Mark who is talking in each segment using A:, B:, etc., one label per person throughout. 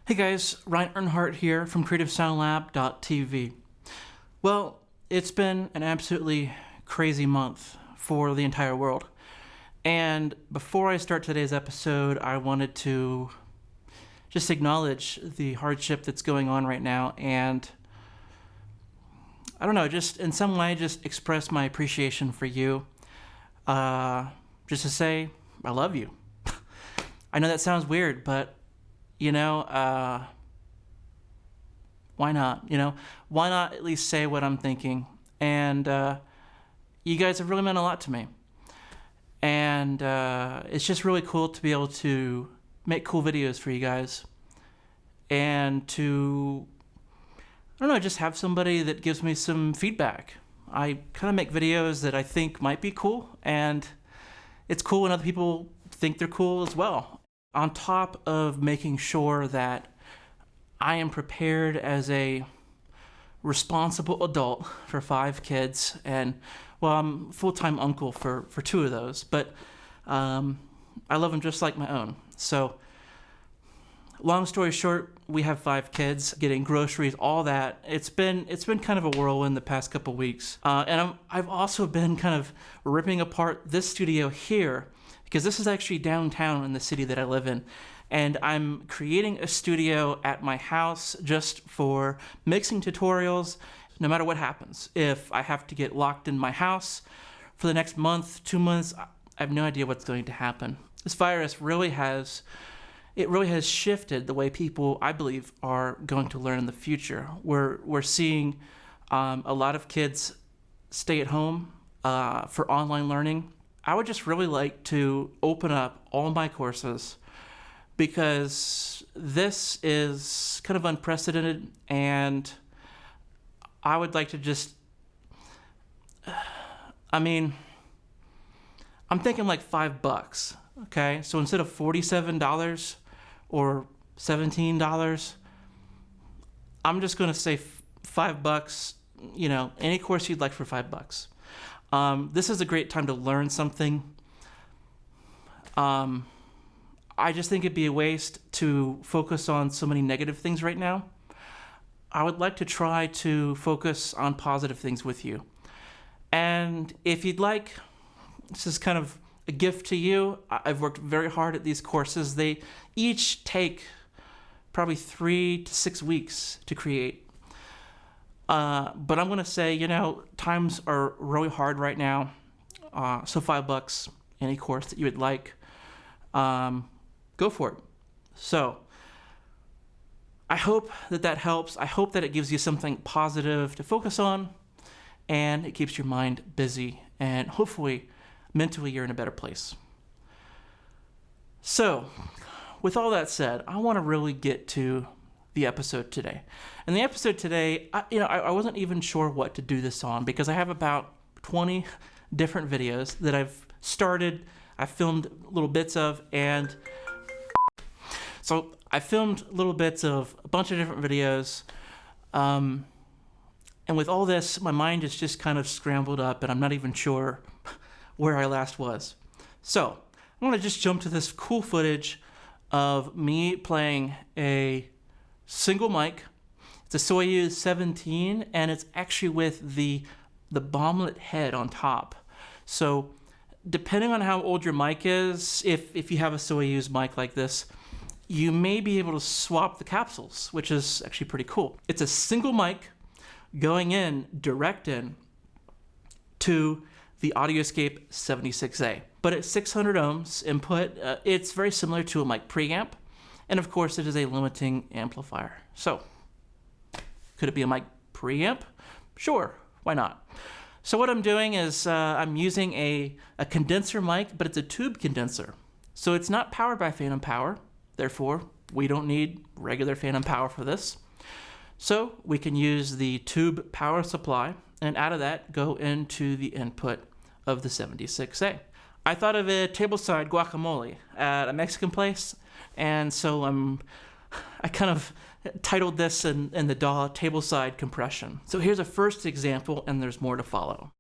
A: Hey guys, Ryan Earnhardt here from CreativeSoundLab.tv. Well, it's been an absolutely crazy month for the entire world. And before I start today's episode, I wanted to just acknowledge the hardship that's going on right now and I don't know, just in some way just express my appreciation for you. Just to say, I love you. I know that sounds weird, but why not? Why not at least say what I'm thinking? And you guys have really meant a lot to me. And it's just really cool to be able to make cool videos for you guys. And to, I don't know, just have somebody that gives me some feedback. I kind of make videos that I think might be cool, and it's cool when other people think they're cool as well. On top of making sure that I am prepared as a responsible adult for 5 kids, and well, I'm a full-time uncle for 2 of those, but I love them just like my own. So long story short, we have 5 kids, getting groceries, all that. It's been kind of a whirlwind the past couple weeks, and I've also been kind of ripping apart this studio here, because this is actually downtown in the city that I live in. And I'm creating a studio at my house just for mixing tutorials, no matter what happens. If I have to get locked in my house for the next month, 2 months, I have no idea what's going to happen. This virus really has shifted the way people, I believe, are going to learn in the future. We're seeing a lot of kids stay at home for online learning. I would just really like to open up all my courses because this is kind of unprecedented, and I would like to just, I'm thinking like $5, okay? So instead of $47 or $17, I'm just gonna say $5, any course you'd like for $5. This is a great time to learn something. I just think it'd be a waste to focus on so many negative things right now. I would like to try to focus on positive things with you. And if you'd like, this is kind of a gift to you. I've worked very hard at these courses. They each take probably 3 to 6 weeks to create. But I'm going to say, times are really hard right now. So $5, any course that you would like, go for it. So I hope that helps. I hope that it gives you something positive to focus on, and it keeps your mind busy, and hopefully mentally you're in a better place. So with all that said, I want to really get to the episode today. And the episode today, I wasn't even sure what to do this on, because I have about 20 different videos that I've started, I filmed little bits of, and so I filmed little bits of a bunch of different videos, and with all this, my mind is just kind of scrambled up, and I'm not even sure where I last was. So I want to just jump to this cool footage of me playing a single mic. It's a Soyuz 17, and it's actually with the bomblet head on top. So depending on how old your mic is, if you have a Soyuz mic like this, you may be able to swap the capsules, which is actually pretty cool. It's a single mic going in direct in to the Audioscape 76A, but it's 600 ohms input. It's very similar to a mic preamp, and of course it is a limiting amplifier. So could it be a mic preamp? Sure, why not? So what I'm doing is I'm using a condenser mic, but it's a tube condenser. So it's not powered by phantom power. Therefore, we don't need regular phantom power for this. So we can use the tube power supply, and out of that go into the input of the 76A. I thought of a tableside guacamole at a Mexican place, and so I kind of titled this in the DAW tableside compression. So here's a first example, and there's more to follow.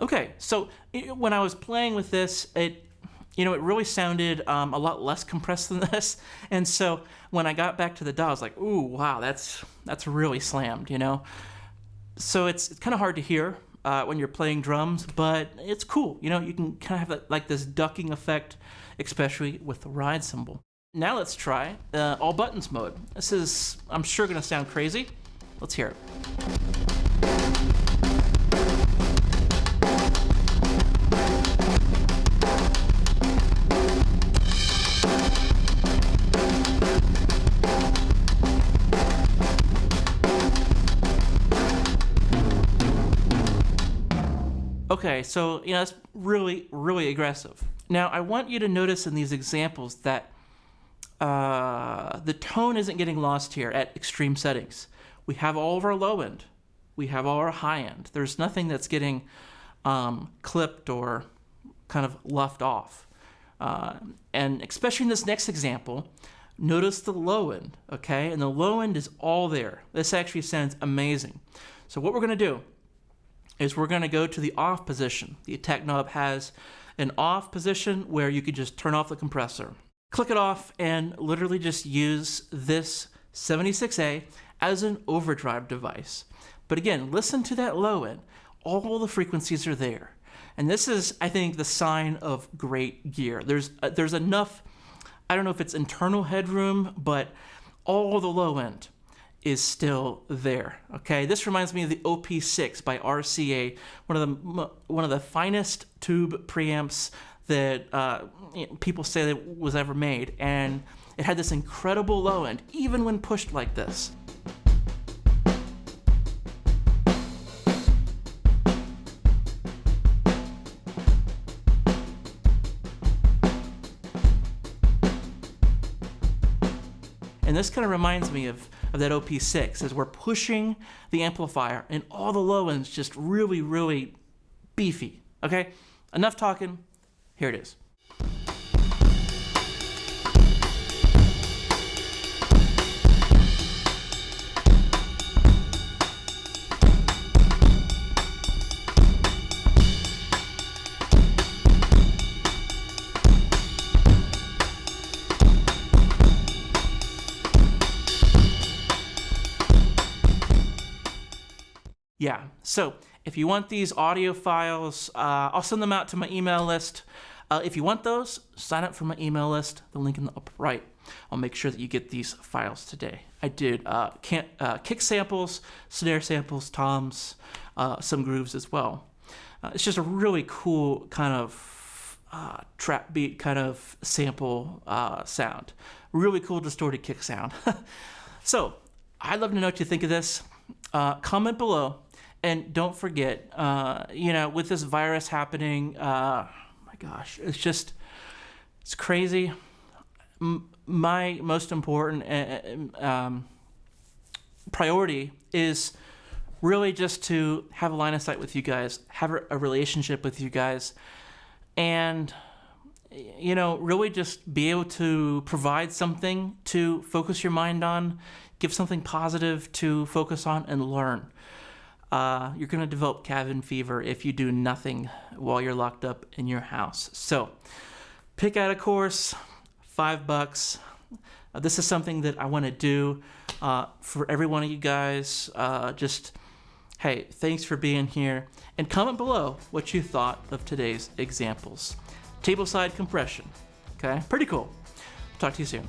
A: Okay, so when I was playing with this, it really sounded a lot less compressed than this. And so when I got back to the DAW, I was like, ooh, wow, that's really slammed, So it's kind of hard to hear when you're playing drums, but it's cool. You can kind of have like this ducking effect, especially with the ride cymbal. Now let's try all buttons mode. This is, I'm sure, gonna sound crazy. Let's hear it. Okay, so that's really, really aggressive. Now I want you to notice in these examples that the tone isn't getting lost here at extreme settings. We have all of our low end. We have all our high end. There's nothing that's getting clipped or kind of left off. And especially in this next example, notice the low end, okay? And the low end is all there. This actually sounds amazing. So what we're gonna do is we're gonna go to the off position. The attack knob has an off position where you could just turn off the compressor. Click it off and literally just use this 76A as an overdrive device. But again, listen to that low end. All the frequencies are there. And this is, I think, the sign of great gear. There's enough, I don't know if it's internal headroom, but all the low end is still there. Okay, this reminds me of the OP6 by RCA, one of the finest tube preamps that people say that was ever made, and it had this incredible low end, even when pushed like this. And this kind of reminds me of that OP6 as we're pushing the amplifier and all the low ends just really, really beefy. Okay, enough talking. Here it is. Yeah, so if you want these audio files, I'll send them out to my email list. If you want those, sign up for my email list, the link in the upper right. I'll make sure that you get these files today. I did kick samples, snare samples, toms, some grooves as well. It's just a really cool kind of trap beat kind of sample sound. Really cool distorted kick sound. So I'd love to know what you think of this. Comment below. And don't forget, with this virus happening, my gosh, it's crazy. My most important priority is really just to have a line of sight with you guys, have a relationship with you guys, and, really just be able to provide something to focus your mind on, give something positive to focus on and learn. You're going to develop cabin fever if you do nothing while you're locked up in your house. So pick out a course, $5. This is something that I want to do for every one of you guys. Hey, thanks for being here. And comment below what you thought of today's examples. Tableside compression. Okay, pretty cool. Talk to you soon.